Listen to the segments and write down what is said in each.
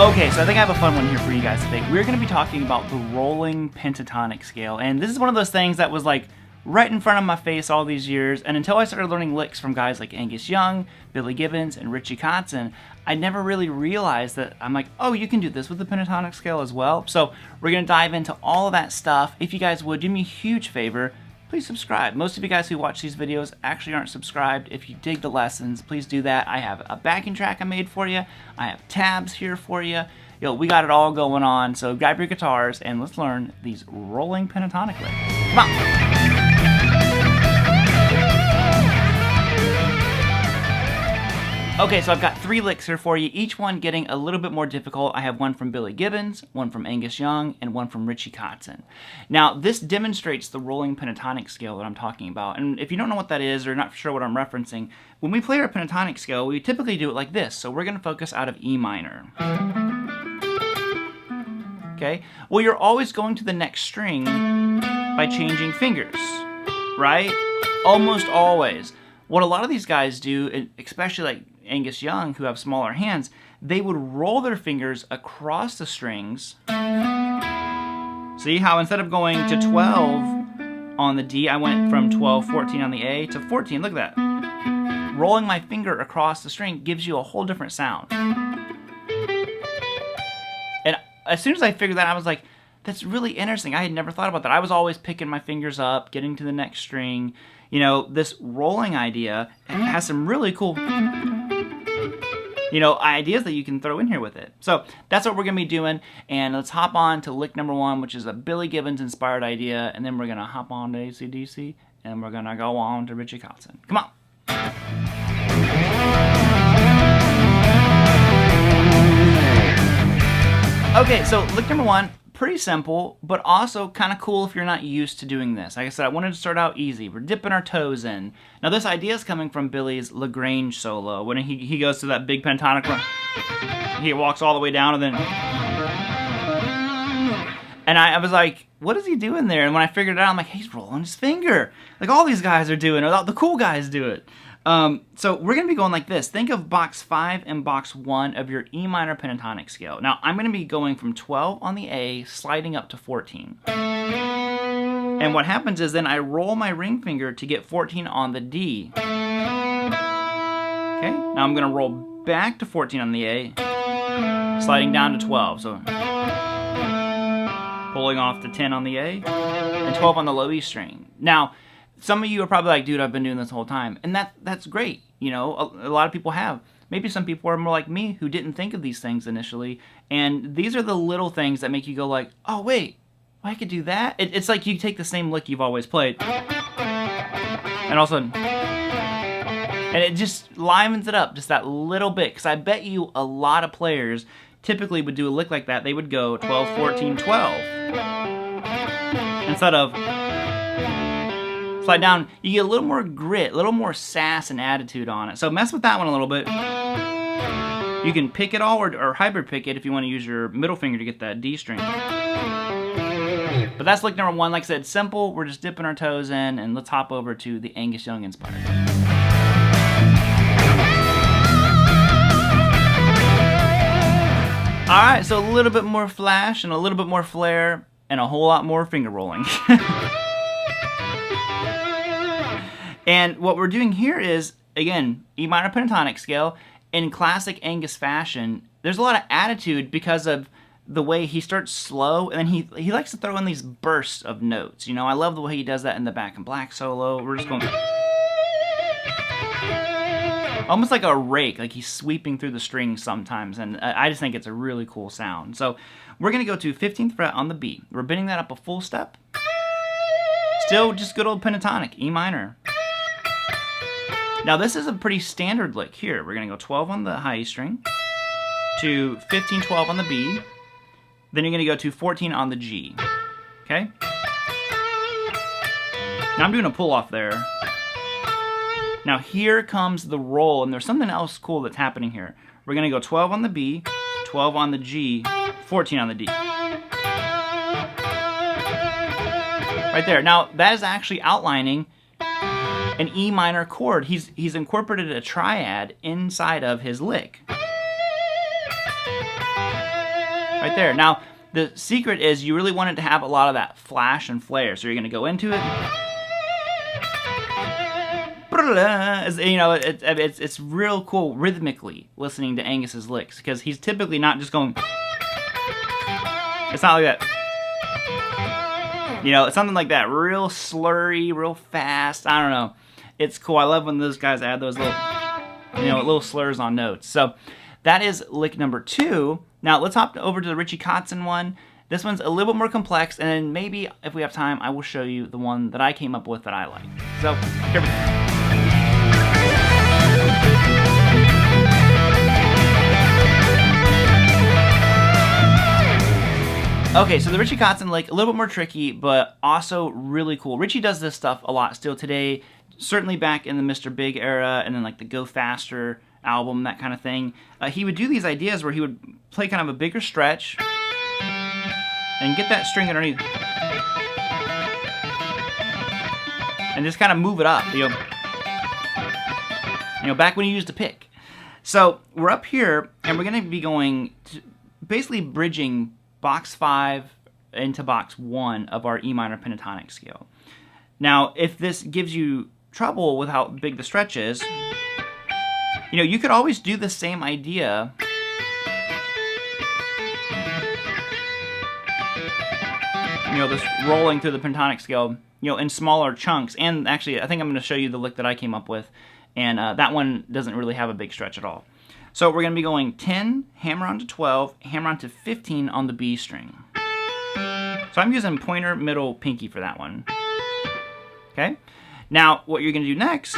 Okay, so I think I have a fun one here for you guys today. We're going to be talking about the rolling pentatonic scale, and this is one of those things that was like right in front of my face all these years, and until I started learning licks from guys like Angus Young, Billy Gibbons, and Richie Kotzen, I never really realized that I'm like, oh, you can do this with the pentatonic scale as well. So we're going to dive into all of that stuff. If you guys would, do me a huge favor, please subscribe. Most of you guys who watch these videos actually aren't subscribed. If you dig the lessons, please do that. I have a backing track I made for you. I have tabs here for you. We got it all going on. So grab your guitars and let's learn these rolling pentatonic licks. Come on. Okay, so I've got 3 licks here for you, each one getting a little bit more difficult. I have one from Billy Gibbons, one from Angus Young, and one from Richie Kotzen. Now, this demonstrates the rolling pentatonic scale that I'm talking about. And if you don't know what that is or not sure what I'm referencing, when we play our pentatonic scale, we typically do it like this. So we're going to focus out of E minor. Okay? Well, you're always going to the next string by changing fingers, right? Almost always. What a lot of these guys do, especially like Angus Young, who have smaller hands, they would roll their fingers across the strings. See how instead of going to 12 on the D, I went from 12, 14 on the A to 14. Look at that. Rolling my finger across the string gives you a whole different sound. And as soon as I figured that, I was like, that's really interesting. I had never thought about that. I was always picking my fingers up, getting to the next string. You know, this rolling idea has some really cool, ideas that you can throw in here with it. So that's what we're going to be doing. And let's hop on to lick number 1, which is a Billy Gibbons inspired idea. And then we're going to hop on to AC/DC. And we're going to go on to Richie Kotzen. Come on. Okay, so lick number 1. Pretty simple, but also kind of cool if you're not used to doing this. Like I said, I wanted to start out easy. We're dipping our toes in. Now this idea is coming from Billy's Lagrange solo. When he goes to that big pentatonic run, he walks all the way down and then... And I was like, what is he doing there? And when I figured it out, I'm like, he's rolling his finger. Like all these guys are doing it. Or the cool guys do it. So we're going to be going like this. Think of box 5 and box 1 of your E minor pentatonic scale. Now, I'm going to be going from 12 on the A, sliding up to 14. And what happens is then I roll my ring finger to get 14 on the D. Okay? Now I'm going to roll back to 14 on the A, sliding down to 12. So pulling off to 10 on the A, and 12 on the low E string. Now, some of you are probably like, dude, I've been doing this the whole time. And that's great. A lot of people have. Maybe some people are more like me who didn't think of these things initially. And these are the little things that make you go like, oh, wait, I could do that? It's like you take the same lick you've always played. And all of a sudden... And it just livens it up just that little bit. Because I bet you a lot of players typically would do a lick like that. They would go 12, 14, 12. Instead of... slide down, you get a little more grit, a little more sass and attitude on it. So mess with that one a little bit. You can pick it all or hybrid pick it if you want to use your middle finger to get that D string. But that's lick number 1. Like I said, simple. We're just dipping our toes in, and let's hop over to the Angus Young inspired. Alright, so a little bit more flash and a little bit more flair and a whole lot more finger rolling. And what we're doing here is, again, E minor pentatonic scale. In classic Angus fashion, there's a lot of attitude because of the way he starts slow, and then he likes to throw in these bursts of notes. I love the way he does that in the Back in Black solo. We're just going... almost like a rake, like he's sweeping through the strings sometimes, and I just think it's a really cool sound. So we're going to go to 15th fret on the B. We're bending that up a full step. Still just good old pentatonic, E minor. Now this is a pretty standard lick here. We're going to go 12 on the high E string, to 15, 12 on the B, then you're going to go to 14 on the G, okay? Now I'm doing a pull off there. Now here comes the roll, and there's something else cool that's happening here. We're going to go 12 on the B, 12 on the G, 14 on the D. Right there. Now that is actually outlining an E minor chord. He's incorporated a triad inside of his lick. right there. Now, the secret is you really want it to have a lot of that flash and flare. So you're going to go into it. You know, it's real cool rhythmically listening to Angus's licks, because he's typically not just going. It's not like that. You know, it's something like that, real slurry, real fast. I don't know. It's cool. I love when those guys add those little, you know, little slurs on notes. So that is lick number 2. Now let's hop over to the Richie Kotzen one. This one's a little bit more complex, and then maybe if we have time, I will show you the one that I came up with that I like. So here we go. Okay, so the Richie Kotzen lick, a little bit more tricky, but also really cool. Richie does this stuff a lot still today, certainly back in the Mr. Big era, and then like the Go Faster album, that kind of thing. He would do these ideas where he would play kind of a bigger stretch and get that string underneath and just kind of move it up, you know, back when he used a pick. So we're up here, and we're going to be going to basically bridging box 5 into box 1 of our E minor pentatonic scale. Now, if this gives you trouble with how big the stretch is, you know, you could always do the same idea. You know, this rolling through the pentatonic scale, you know, in smaller chunks. And actually, I think I'm going to show you the lick that I came up with, and that one doesn't really have a big stretch at all. So we're going to be going 10, hammer on to 12, hammer on to 15 on the B string. So I'm using pointer, middle, pinky for that one. Okay? Now, what you're going to do next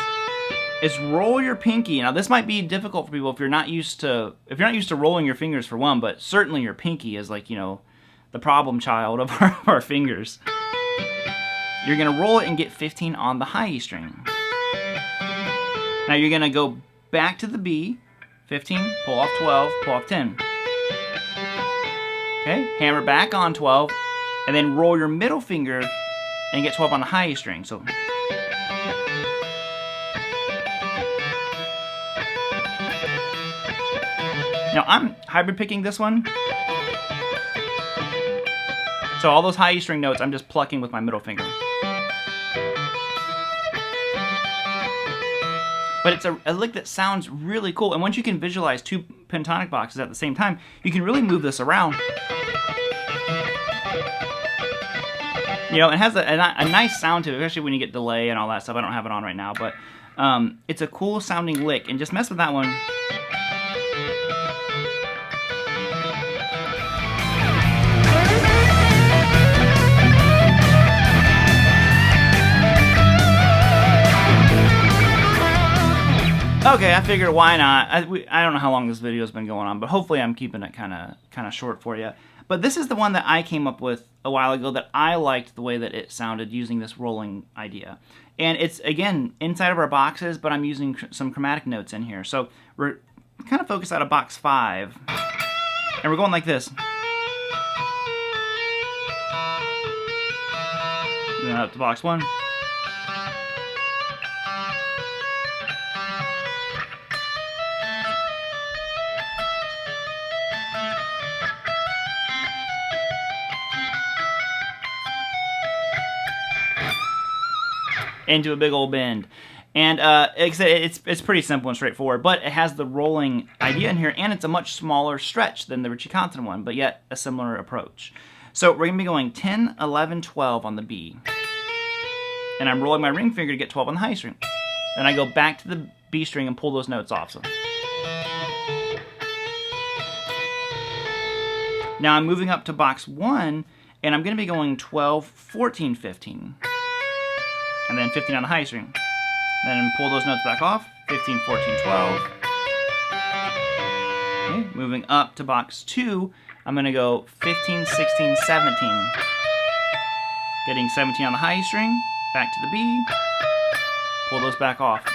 is roll your pinky. Now, this might be difficult for people if you're not used to rolling your fingers for one, but certainly your pinky is like, you know, the problem child of our fingers. You're going to roll it and get 15 on the high E string. Now, you're going to go back to the B, 15, pull off 12, pull off 10. Okay, hammer back on 12, and then roll your middle finger and get 12 on the high E string. So now I'm hybrid picking this one. So all those high E string notes I'm just plucking with my middle finger. But it's a lick that sounds really cool. And once you can visualize 2 pentatonic boxes at the same time, you can really move this around. You know, it has a nice sound to it, especially when you get delay and all that stuff. I don't have it on right now, but it's a cool sounding lick. And just mess with that one. Okay, I figured why not. I don't know how long this video's been going on, but hopefully I'm keeping it kind of short for you. But this is the one that I came up with a while ago that I liked the way that it sounded using this rolling idea. And it's, again, inside of our boxes, but I'm using some chromatic notes in here. So we're kind of focused out of box 5, and we're going like this. Then up to box 1. Into a big old bend. And like I said, it's pretty simple and straightforward, but it has the rolling idea in here, and it's a much smaller stretch than the Richie Kotzen one, but yet a similar approach. So we're going to be going 10, 11, 12 on the B. And I'm rolling my ring finger to get 12 on the high string. Then I go back to the B string and pull those notes off. So now I'm moving up to box 1, and I'm going to be going 12, 14, 15. And then 15 on the high string. Then pull those notes back off. 15, 14, 12. Okay, moving up to box 2, I'm going to go 15, 16, 17. Getting 17 on the high string. Back to the B. Pull those back off.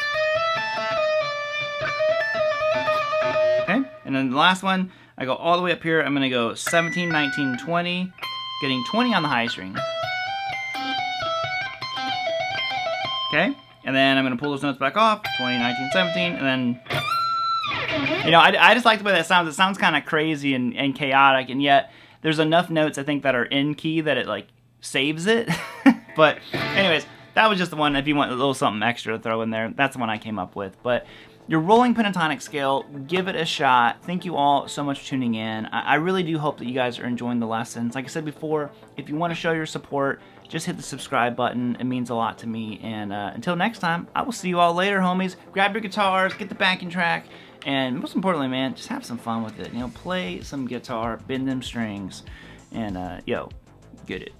Okay, and then the last one, I go all the way up here. I'm going to go 17, 19, 20. Getting 20 on the high string. Okay, and then I'm going to pull those notes back off, 20, 19, 17, and then You know, I just like the way that sounds. It sounds kind of crazy and chaotic, and yet there's enough notes I think that are in key that it like saves it. But anyways, that was just the one. If you want a little something extra to throw in there, that's the one I came up with. But your rolling pentatonic scale, give it a shot. Thank you all so much for tuning in. I really do hope that you guys are enjoying the lessons. Like I said before, if you want to show your support, just hit the subscribe button. It means a lot to me. And until next time, I will see you all later, homies. Grab your guitars, get the backing track, and most importantly, man, just have some fun with it. You know, play some guitar, bend them strings, and yo, get it.